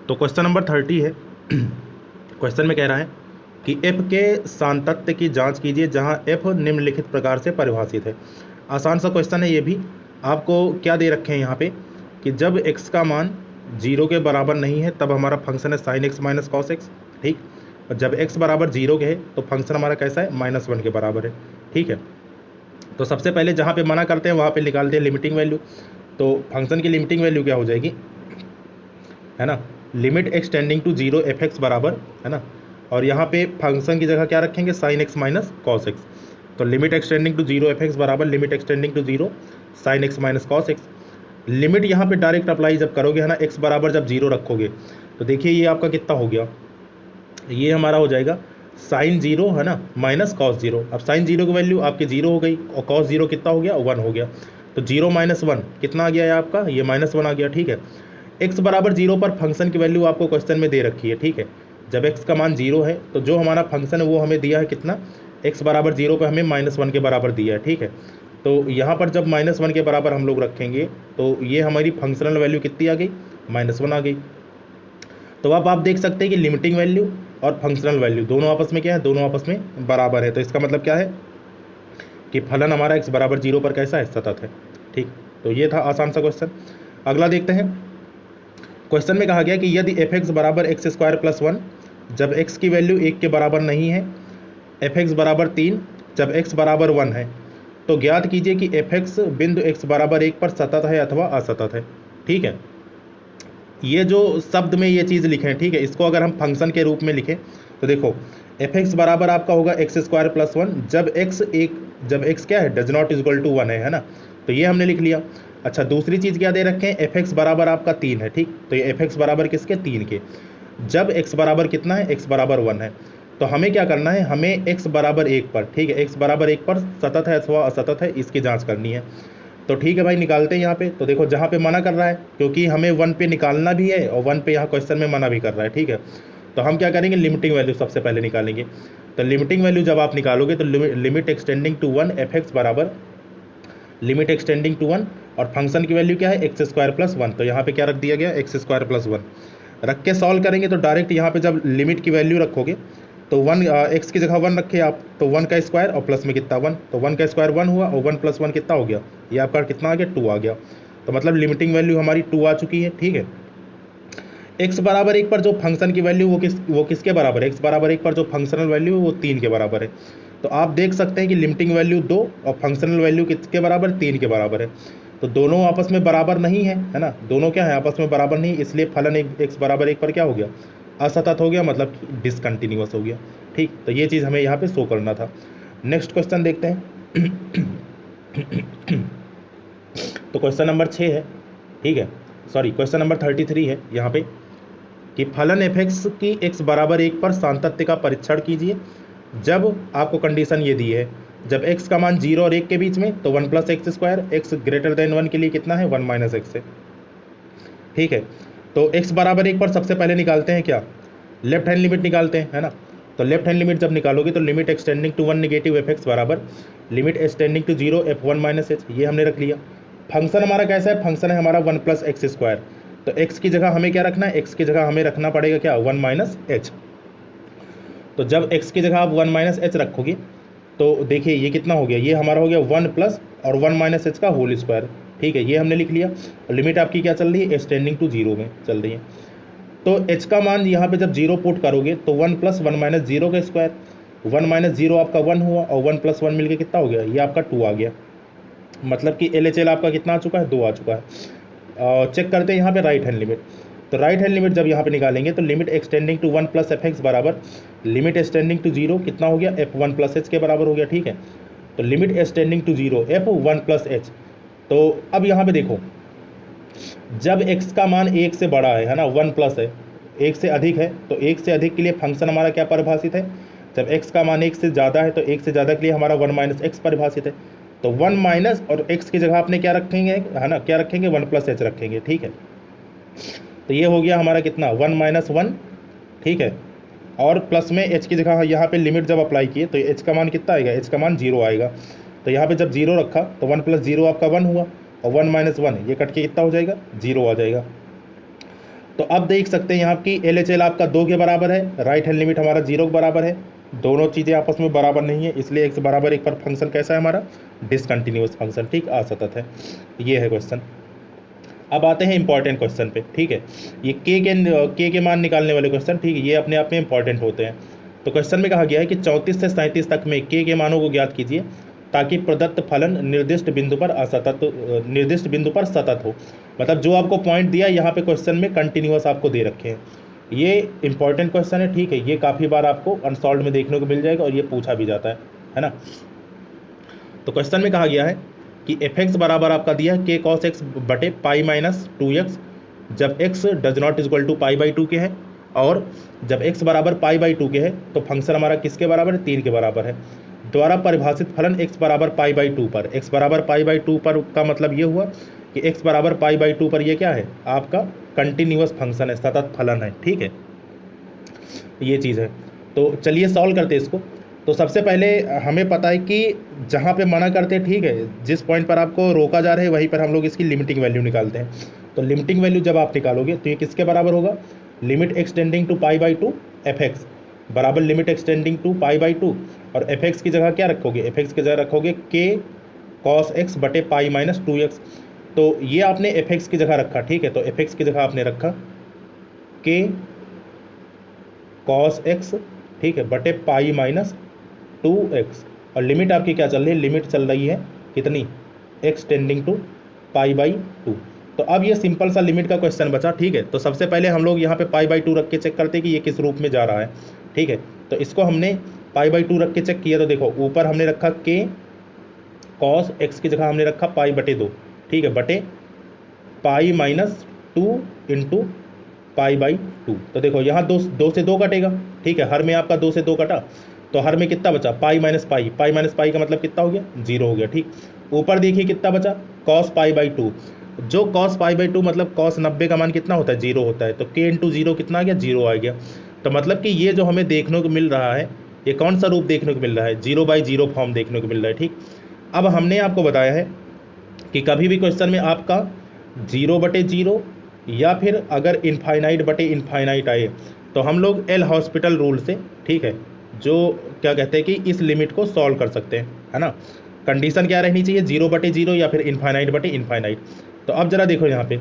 तो question number 30 है। Question में कह रहा है कि एफ के सांतत्य की जांच कीजिए जहां एफ निम्नलिखित प्रकार से परिभाषित है। आसान सा क्वेश्चन है ये भी। आपको क्या दे रखे हैं यहाँ पे कि जब एक्स का मान 0 के बराबर नहीं है तब हमारा फंक्शन है sign x minus cos x, ठीक। और जब एक्स बराबर 0 के है तो फंक्शन हमारा कैसा है, -1 के बराबर है, ठीक है। तो सबसे पहले जहाँ पे मना करते हैं वहाँ पे निकालते हैं लिमिटिंग वैल्यू। तो फंक्शन की लिमिटिंग वैल्यू क्या हो जाएगी, है ना, limit X tending to 0 F x बराबर, है ना, और यहाँ पे फंक्शन की जगह क्या रखेंगे, sine x minus cos x. तो limit extending to 0 F x बराबर limit extending to 0 sine x minus cos x. Limit यहाँ पे डायरेक्ट अप्लाई जब करोगे, है ना, एक्स बराबर जब 0 रखोगे तो देखिए ये आपका कितना हो गया, ये हमारा हो जाएगा साइन 0, है ना, माइनस कॉस 0। अब साइन 0 की वैल्यू आपकी 0 हो गई और कॉस 0 कितना हो गया, 1 हो गया। तो 0 माइनस 1 कितना आ गया है आपका, ये -1 आ गया, ठीक है। एक्स बराबर 0 पर फंक्शन की वैल्यू आपको क्वेश्चन में दे रखी है, ठीक है। जब एक्स का मान 0 है तो जो हमारा फंक्शन है वो हमें दिया है कितना, एक्स बराबर 0 पर हमें -1 के बराबर दिया है, ठीक है। तो यहाँ पर जब -1 के बराबर हम लोग रखेंगे तो ये हमारी फंक्शनल वैल्यू कितनी आ गई, -1 आ गई। तो अब आप देख सकते हैं कि लिमिटिंग वैल्यू और फंक्शनल वैल्यू दोनों आपस में क्या है, दोनों आपस में बराबर है। तो इसका मतलब क्या है कि फलन हमारा एक्स बराबर 0 पर कैसा है, सतत है, ठीक। तो ये था आसान सा क्वेश्चन। अगला देखते हैं। क्वेश्चन में कहा गया कि यदि एफ एक्स बराबर एक्स स्क्वायर प्लस 1 जब एक्स की वैल्यू 1 के बराबर नहीं है, एफ एक्स बराबर 3 जब एक्स बराबर 1 है, तो ज्ञात कीजिए कि एफ एक्स बिंदु एक्स बराबर 1 पर सतत है अथवा असतत है, ठीक है। ये जो शब्द में ये चीज़ लिखें, ठीक है, इसको अगर हम फंक्शन के रूप में लिखें तो देखो एफ एक्स बराबर आपका होगा एक्स स्क्वायर प्लस 1 जब एक्स क्या है, डज नॉट इक्वल टू 1 है ना। तो ये हमने लिख लिया। अच्छा, दूसरी चीज़ क्या दे रखे हैं, एफ एक्स बराबर आपका 3 है, ठीक। तो ये एफ एक्स बराबर किसके, 3 के। जब एक्स बराबर कितना है, एक्स बराबर 1 है। तो हमें क्या करना है, हमें एक्स बराबर 1 पर, ठीक है, एक्स बराबर 1 पर सतत है अथवा असतत है इसकी जांच करनी है। तो ठीक है भाई, निकालते हैं यहाँ पे। तो देखो जहाँ पे मना कर रहा है, क्योंकि हमें 1 पे निकालना भी है और 1 पे यहाँ क्वेश्चन में मना भी कर रहा है, ठीक है। तो हम क्या करेंगे, लिमिटिंग वैल्यू सबसे पहले निकालेंगे। तो लिमिटिंग वैल्यू जब आप निकालोगे तो limit extending to 1 F x बराबर लिमिट एक्सटेंडिंग टू 1 और फंक्शन की वैल्यू क्या है, एक्स स्क्वायर प्लस 1। तो यहाँ पे क्या रख दिया गया, एक्स स्क्वायर प्लस 1 रख के सॉल्व करेंगे। तो डायरेक्ट यहाँ पे जब लिमिट की वैल्यू रखोगे तो 1 एक्स की जगह 1 रखे आप, तो 1 का स्क्वायर और प्लस में कितना 1, तो 1 का स्क्वायर 1 हुआ और 1 + 1 कितना हो गया, ये आपका कितना आ गया, 2 आ गया। तो मतलब लिमिटिंग वैल्यू हमारी 2 आ चुकी है, ठीक है। एक्स बराबर 1 पर जो फंक्शन की वैल्यू वो किसके बराबर है, एक्स बराबर 1 पर जो फंक्शनल वैल्यू है वो 3 के बराबर है। तो आप देख सकते हैं कि लिमिटिंग वैल्यू 2 और फंक्शनल वैल्यू किसके बराबर, 3 के बराबर है। तो दोनों आपस में बराबर नहीं है ना, दोनों क्या है, आपस में बराबर नहीं, इसलिए फलन एक्स बराबर 1 पर क्या हो गया, असतत हो गया, मतलब डिसकंटिन्यूअस हो गया, ठीक। तो ये चीज़ हमें यहाँ पे शो करना था। नेक्स्ट क्वेश्चन देखते हैं। तो क्वेश्चन नंबर 6 है, ठीक है, सॉरी क्वेश्चन नंबर 33 है यहाँ पे कि फलन एफ एक्स की एक्स बराबर 1 पर सातत्य का परीक्षण कीजिए जब आपको कंडीशन ये दी है, जब x का मान 0 और 1 के बीच में, तो 1 + x², x ग्रेटर देन 1 के लिए कितना है, 1 - x है, ठीक है। तो x बराबर 1 पर सबसे पहले निकालते हैं क्या, लेफ्ट हैंड लिमिट निकालते हैं, है ना। तो लेफ्ट हैंड लिमिट जब निकालोगे तो limit extending to 1 negative F x बराबर limit extending to 0 f1 - h, ये हमने रख लिया। फंक्शन हमारा कैसा है, फंक्शन है हमारा 1 + x²। तो x की जगह हमें क्या रखना है, x की जगह हमें रखना पड़ेगा क्या, 1 - h। तो जब x की जगह आप 1 - h रखोगे तो देखिए ये कितना हो गया, ये हमारा हो गया 1 प्लस और 1 - h का होल स्क्वायर, ठीक है, ये हमने लिख लिया। लिमिट आपकी क्या चल रही है, एक्सटेंडिंग टू 0 में चल रही है। तो h का मान यहाँ पे जब 0 पुट करोगे तो 1 + 1 - 0 का स्क्वायर, 1 - 0 आपका 1 हुआ और 1 + 1 मिलके कितना हो गया, ये आपका 2 आ गया। मतलब कि LHL आपका कितना आ चुका है, 2 आ चुका है। चेक करते हैं यहाँ पे राइट हैंड लिमिट। तो राइट हैंड लिमिट जब यहाँ पे निकालेंगे तो limit extending to 1 + f x बराबर लिमिट एक्सटेंडिंग टू 0 कितना हो गया, f1 + h के बराबर हो गया, ठीक है। तो limit extending to 0 f1 + h। तो अब यहाँ पे देखो जब x का मान 1 से बड़ा है ना, 1 प्लस है, 1 से अधिक है, तो 1 से अधिक के लिए फंक्शन हमारा क्या परिभाषित है, जब x का मान 1 से ज़्यादा है तो 1 से ज़्यादा के लिए हमारा 1 - x परिभाषित है। तो 1 माइनस और x की जगह आपने क्या रखेंगे, है ना, क्या रखेंगे, 1 + h रखेंगे, ठीक है। तो ये हो गया हमारा कितना, 1 - 1, ठीक है। और प्लस में h की जगह यहाँ पे लिमिट जब अप्लाई किए तो h का मान कितना आएगा, h का मान 0 आएगा। तो यहाँ पे जब 0 रखा तो 1 + 0 आपका 1 हुआ और 1 - 1 ये कट के कितना हो जाएगा, 0 आ जाएगा। तो अब देख सकते हैं यहाँ की LHL आपका 2 के बराबर है, राइट हैंड लिमिट हमारा 0 के बराबर है, दोनों चीज़ें आपस में बराबर नहीं है, इसलिए x बराबर 1 पर फंक्शन कैसा है हमारा, डिसकंटिन्यूअस फंक्शन, ठीक, असतत है। ये है क्वेश्चन। अब आते हैं इंपॉर्टेंट क्वेश्चन पे, ठीक है। ये के के मान निकालने वाले क्वेश्चन, ठीक है, ये अपने आप में इंपॉर्टेंट होते हैं। तो क्वेश्चन में कहा गया है कि 34 से 37 तक में के मानों को ज्ञात कीजिए ताकि प्रदत्त फलन निर्दिष्ट बिंदु पर सतत हो। मतलब जो आपको पॉइंट दिया यहाँ पे क्वेश्चन में कंटिन्यूअस आपको दे रखे हैं। ये इंपॉर्टेंट क्वेश्चन है, ठीक है, ये काफ़ी बार आपको अनसॉल्व में देखने को मिल जाएगा और ये पूछा भी जाता है ना। तो क्वेश्चन में कहा गया है कि f(x) बराबर आपका दिया है k cos x बटे पाई माइनस 2x जब x does not equal to pi by 2 के है, और जब x बराबर पाई बाई 2 के है तो फंक्शन हमारा किसके बराबर है, 3 के बराबर है। द्वारा परिभाषित फलन x बराबर पाई बाई 2 पर, x बराबर पाई बाई 2 पर का मतलब ये हुआ कि x बराबर पाई बाई 2 पर ये क्या है, आपका कंटिन्यूअस फंक्शन है, सतत फलन है, ठीक है, ये चीज़ है। तो चलिए सॉल्व करते हैं इसको। तो सबसे पहले हमें पता है कि जहाँ पे मना करते हैं, ठीक है, जिस पॉइंट पर आपको रोका जा रहा है वहीं पर हम लोग इसकी लिमिटिंग वैल्यू निकालते हैं। तो लिमिटिंग वैल्यू जब आप निकालोगे तो ये किसके बराबर होगा, limit extending to pi by 2 F) बराबर limit extending to pi by 2, और एफ(x) की जगह क्या रखोगे, एफ(x) की जगह रखोगे k cos x बटे पाई माइनस 2x। तो ये आपने एफ(x) की जगह रखा, ठीक है, तो एफ(x) की जगह आपने रखा k cos x, ठीक है, बटे पाई माइनस 2x, और लिमिट आपकी क्या चल रही है, लिमिट चल रही है कितनी, x tending to pi by 2। तो अब ये सिंपल सा लिमिट का क्वेश्चन बचा, ठीक है। तो सबसे पहले हम लोग यहाँ पे पाई बाई 2 रख के चेक करते हैं कि ये किस रूप में जा रहा है, ठीक है। तो इसको हमने पाई बाई 2 रख के चेक किया, तो देखो ऊपर हमने रखा k cos x की जगह हमने रखा पाई बटे 2, ठीक है, बटे pi minus 2 into pi by 2। तो देखो यहाँ दो से 2 कटेगा, ठीक है, हर में आपका 2 से 2 कटा, तो हर में कितना बचा, pi minus pi, pi minus pi का मतलब कितना हो गया, 0 हो गया, ठीक। ऊपर देखिए कितना बचा, कॉस पाई बाई 2, जो कॉस पाई बाई 2 मतलब कॉस 90 का मान कितना होता है, 0 होता है, तो k इंटू 0 कितना आ गया, 0 आ गया। तो मतलब कि ये जो हमें देखने को मिल रहा है, ये कौन सा रूप देखने को मिल रहा है, 0/0 फॉर्म देखने को मिल रहा है, ठीक। अब हमने आपको बताया है कि कभी भी क्वेश्चन में आपका 0/0 या फिर अगर इनफाइनाइट बटे इनफाइनाइट आए तो हम लोग एल हॉस्पिटल रूल से, ठीक है, जो क्या कहते हैं कि इस लिमिट को सॉल्व कर सकते हैं, है ना। कंडीशन क्या रहनी चाहिए, 0/0 या फिर इनफाइनाइट बटे इनफाइनाइट। तो अब जरा देखो यहाँ पे,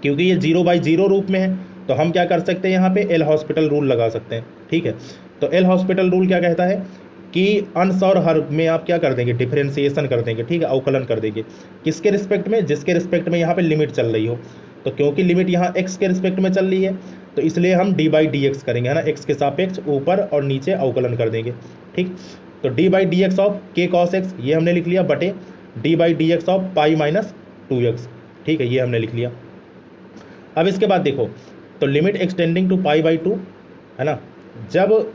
क्योंकि ये 0/0 रूप में है तो हम क्या कर सकते हैं, यहाँ पे एल हॉस्पिटल रूल लगा सकते हैं, ठीक है। तो एल हॉस्पिटल रूल क्या कहता है कि अंश और हर में आप क्या कर देंगे, डिफरेंशिएशन कर देंगे, ठीक है, अवकलन कर देंगे, किसके रिस्पेक्ट में, जिसके रिस्पेक्ट में यहाँ पे लिमिट चल रही हो। तो क्योंकि लिमिट यहाँ x के रिस्पेक्ट में चल रही है तो इसलिए हम d/dx करेंगे, है ना, x के सापेक्ष ऊपर और नीचे अवकलन कर देंगे, ठीक। तो d/dx of k cos x ये हमने लिख लिया, बटे d/dx of pi minus 2x, ठीक है, ये हमने लिख लिया। अब इसके बाद देखो, तो limit extending to pi by 2, है ना, जब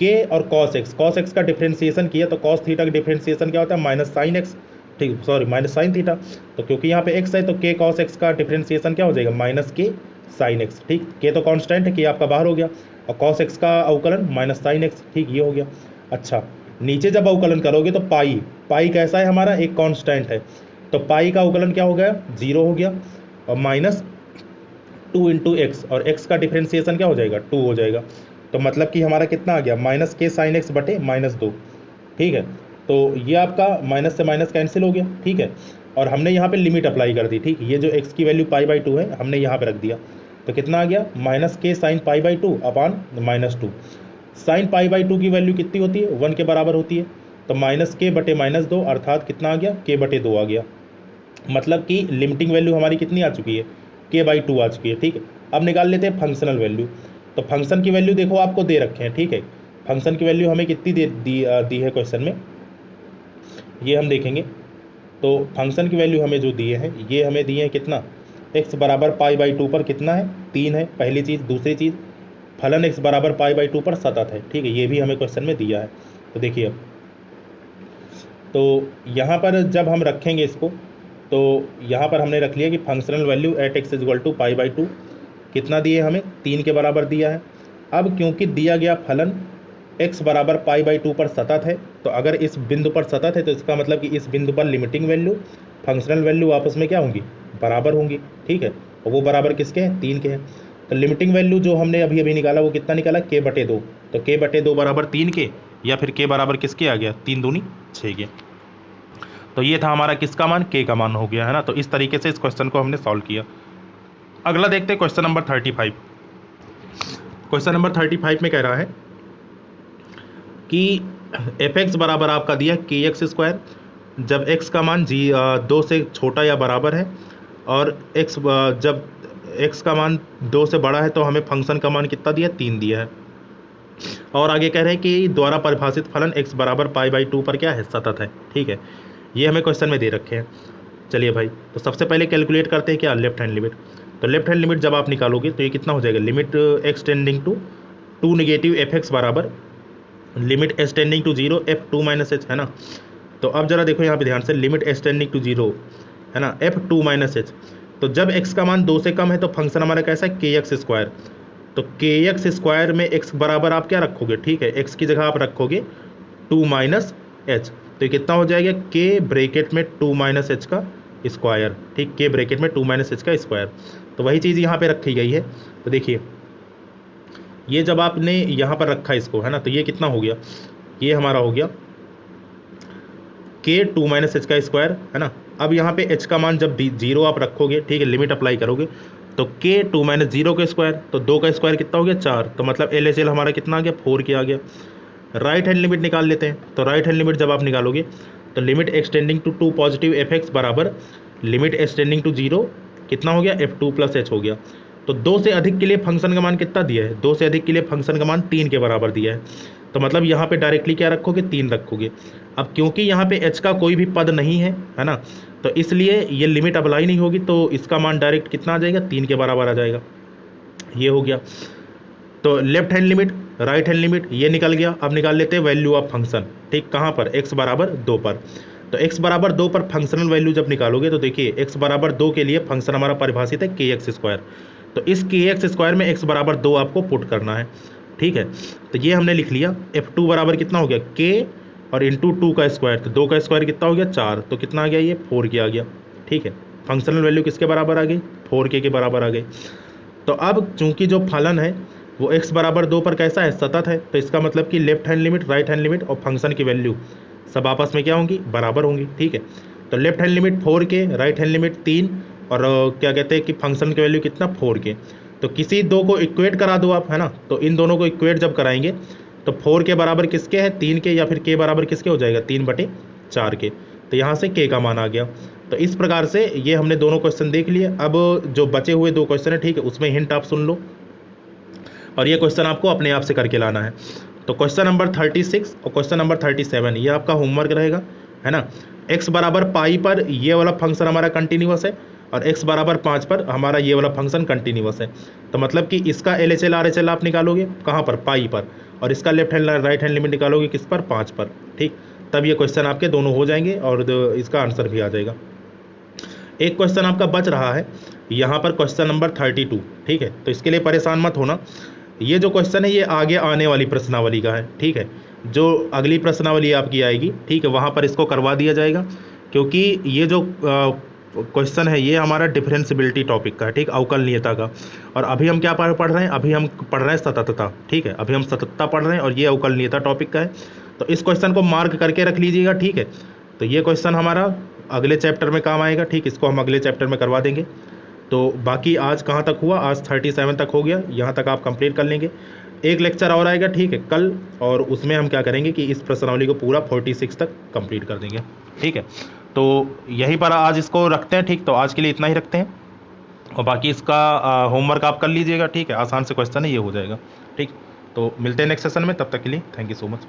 k और cos x का डिफ्रेंसिएशन किया तो cos थीटा का डिफ्रेंसिएशन क्या होता है, माइनस साइन एक्स, ठीक, सॉरी माइनस साइन थीटा। तो क्योंकि यहाँ पे x है तो k cos x का डिफ्रेंसिएशन क्या हो जाएगा, माइनस k साइन x, ठीक, k तो कांस्टेंट है, k आपका बाहर हो गया, और cos x का अवकलन माइनस साइन x, ठीक, ये हो गया। अच्छा, नीचे जब अवकलन करोगे तो पाई कैसा है हमारा, एक कांस्टेंट है, तो पाई का अवकलन क्या हो गया, 0 हो गया, और माइनस 2 इंटू एक्स, और x का डिफ्रेंसिएशन क्या हो जाएगा, 2 हो जाएगा। तो मतलब कि हमारा कितना आ गया, माइनस k साइन x बटे माइनस 2, ठीक है। तो ये आपका माइनस से माइनस कैंसिल हो गया, ठीक है, और हमने यहाँ पे लिमिट अप्लाई कर दी, ठीक, ये जो x की वैल्यू पाई बाई 2 है हमने यहाँ पे रख दिया, तो कितना आ गया, minus k sine pi by 2 upon minus 2। Sine pi by 2 की वैल्यू कितनी होती है, 1 के बराबर होती है, तो माइनस k बटे माइनस 2 अर्थात कितना आ गया, k बटे 2 आ गया। मतलब कि लिमिटिंग वैल्यू हमारी कितनी आ चुकी है, k/2 आ चुकी है, ठीक है। अब निकाल लेते हैं फंक्शनल वैल्यू। तो फंक्शन की वैल्यू देखो आपको दे रखे हैं, ठीक है, फंक्शन की वैल्यू हमें कितनी दी है क्वेश्चन में, ये हम देखेंगे। तो फंक्शन की वैल्यू हमें जो दिए हैं, ये हमें दिए हैं कितना, x बराबर पाई बाई 2 पर कितना है, 3 है, पहली चीज़। दूसरी चीज़, फलन x बराबर पाई बाई 2 पर सतत है, ठीक है, ये भी हमें क्वेश्चन में दिया है। तो देखिए अब, तो यहाँ पर जब हम रखेंगे इसको, तो यहाँ पर हमने रख लिया कि functional value at x equal to pi by 2 कितना दिए हमें, 3 के बराबर दिया है। अब क्योंकि दिया गया फलन x बराबर पाई बाई 2 पर सतत है, तो अगर इस बिंदु पर सतत है तो इसका मतलब कि इस बिंदु पर लिमिटिंग वैल्यू फंक्शनल वैल्यू आपस में क्या होंगी, बराबर होंगी, ठीक है। और वो बराबर किसके हैं, 3 के हैं। तो लिमिटिंग वैल्यू जो हमने अभी अभी निकाला वो कितना निकाला, k/2। तो k/2 बराबर 3 के, या फिर k बराबर किसके आ गया, 3 दूनी 6 के। तो ये था हमारा किसका मान, k का मान हो गया है ना। तो इस तरीके से इस क्वेश्चन को हमने सॉल्व किया। अगला देखते हैं क्वेश्चन नंबर 35। क्वेश्चन नंबर 35 में कह रहा है कि f(x) बराबर आपका दिया kx², जब x का मान 2 से छोटा या बराबर है, और जब x का मान 2 से बड़ा है तो हमें फंक्शन का मान कितना दिया, 3 दिया है। और आगे कह रहे हैं कि द्वारा परिभाषित फलन x बराबर π/2 पर क्या है, सतत है। ठीक है, ये हमें क्वेश्चन में दे रखे हैं। चलिए भाई, तो सबसे पहले कैलकुलेट करते हैं क्या, लेफ्ट हैंड लिमिट। तो लेफ्ट हैंड लिमिट जब आप निकालोगे तो ये कितना हो जाएगा, limit x tending to 2 negative f(x) बराबर limit s tending to 0 f2 - h, है ना। तो अब जरा देखो यहाँ पे ध्यान से, लिमिट s टेंडिंग टू 0 है ना, f2 - h। तो जब x का मान 2 से कम है तो फंक्शन हमारा कैसा है, kx²। तो kx² में x बराबर आप क्या रखोगे, ठीक है, x की जगह आप रखोगे 2 - h। तो ये कितना हो जाएगा, k ब्रैकेट में 2 - h का स्क्वायर। ठीक, k ब्रैकेट में 2 - h का स्क्वायर। तो वही चीज़ यहाँ पे रखी गई है। तो देखिए, ये जब आपने यहाँ पर रखा इसको, है ना, तो ये कितना हो गया, ये हमारा हो गया k 2 - h का स्क्वायर, है ना। अब यहाँ पे h का मान जब 0 आप रखोगे, ठीक है, लिमिट अप्लाई करोगे, तो k 2 - 0 का स्क्वायर, तो 2 का स्क्वायर कितना हो गया, 4। तो मतलब LHL हमारा कितना आ गया, 4 के आ गया। राइट हैंड लिमिट निकाल लेते हैं। तो राइट हैंड लिमिट जब आप निकालोगे तो limit x tending to 2 positive f(x) बराबर लिमिट s टेंडिंग टू 0 कितना हो गया, f2 + h हो गया। तो 2 से अधिक के लिए फंक्शन का मान कितना दिया है, 2 से अधिक के लिए फंक्शन का मान 3 के बराबर दिया है। तो मतलब यहाँ पे डायरेक्टली क्या रखोगे, 3 रखोगे। अब क्योंकि यहाँ पे h का कोई भी पद नहीं है ना, तो इसलिए ये लिमिट अप्लाई नहीं होगी, तो इसका मान डायरेक्ट कितना आ जाएगा, 3 के बराबर आ जाएगा। ये हो गया। तो left hand limit, right hand limit, ये निकल गया। अब निकाल लेते हैं वैल्यू ऑफ फंक्शन। ठीक, कहाँ पर, x बराबर 2 पर। तो x बराबर 2 पर फंक्शनल वैल्यू जब निकालोगे तो देखिए x बराबर 2 के लिए फंक्शन हमारा परिभाषित है kx²। तो इस kx² में x बराबर 2 आपको पुट करना है। ठीक है, तो ये हमने लिख लिया। f2 बराबर कितना हो गया, k और इंटू 2 का स्क्वायर, तो 2 का स्क्वायर कितना हो गया, 4। तो कितना आ गया, ये 4 के आ गया। ठीक है, फंक्शनल वैल्यू किसके बराबर आ गई, 4k के बराबर आ गई। तो अब चूंकि जो फलन है वो x बराबर 2 पर कैसा है, सतत है, तो इसका मतलब कि left hand limit, right hand limit और फंक्शन की वैल्यू सब आपस में क्या होंगी, बराबर होंगी। ठीक है, तो left hand limit 4k, right hand limit 3, और क्या कहते हैं कि फंक्शन की वैल्यू कितना, 4k। तो किसी दो को इक्वेट करा दो आप, है ना। तो इन दोनों को इक्वेट जब कराएंगे तो 4 के बराबर किसके है, 3 के, या फिर k बराबर किसके हो जाएगा, 3/4 के। तो यहाँ से k का मान आ गया। तो इस प्रकार से ये हमने दोनों क्वेश्चन देख लिए। अब जो बचे हुए 2 क्वेश्चन है, ठीक है, उसमें हिंट आप सुन लो, और ये क्वेश्चन आपको अपने आप से करके लाना है। तो क्वेश्चन नंबर 36 और क्वेश्चन नंबर 37 ये आपका होमवर्क रहेगा, है ना। x बराबर पाई पर ये वाला फंक्शन हमारा कंटिन्यूअस है, और x बराबर 5 पर हमारा ये वाला फंक्शन कंटिन्यूअस है। तो मतलब कि इसका LHL RHL आप निकालोगे कहाँ पर, पाई पर, और इसका left hand right hand limit निकालोगे किस पर, 5 पर। ठीक, तब ये क्वेश्चन आपके दोनों हो जाएंगे और इसका आंसर भी आ जाएगा। एक क्वेश्चन आपका बच रहा है यहाँ पर, क्वेश्चन नंबर 32। ठीक है, तो इसके लिए परेशान मत होना। ये जो क्वेश्चन है ये आगे आने वाली प्रश्नावली का है। ठीक है, जो अगली प्रश्नावली आपकी आएगी, ठीक है, वहाँ पर इसको करवा दिया जाएगा, क्योंकि ये जो क्वेश्चन है ये हमारा डिफरेंशियबिलिटी टॉपिक का है। ठीक, अवकलनीयता का। और अभी हम क्या पढ़ रहे हैं, अभी हम पढ़ रहे हैं सततता। ठीक है, अभी हम सततता पढ़ रहे हैं और ये अवकलनीयता टॉपिक का है। तो इस क्वेश्चन को मार्क करके रख लीजिएगा। ठीक है, तो ये क्वेश्चन हमारा अगले चैप्टर में काम आएगा। ठीक, इसको हम अगले चैप्टर में करवा देंगे। तो बाकी आज कहाँ तक हुआ, आज 37 तक हो गया, यहाँ तक आप कंप्लीट कर लेंगे। एक लेक्चर और आएगा, ठीक है, कल, और उसमें हम क्या करेंगे कि इस प्रश्नावली को पूरा 46 तक कंप्लीट कर देंगे। ठीक है, तो यहीं पर आज इसको रखते हैं। ठीक, तो आज के लिए इतना ही रखते हैं, और बाकी इसका होमवर्क आप कर लीजिएगा। ठीक है, आसान से क्वेश्चन है, ये हो जाएगा। ठीक, तो मिलते हैं नेक्स्ट सेशन में, तब तक के लिए थैंक यू सो मच।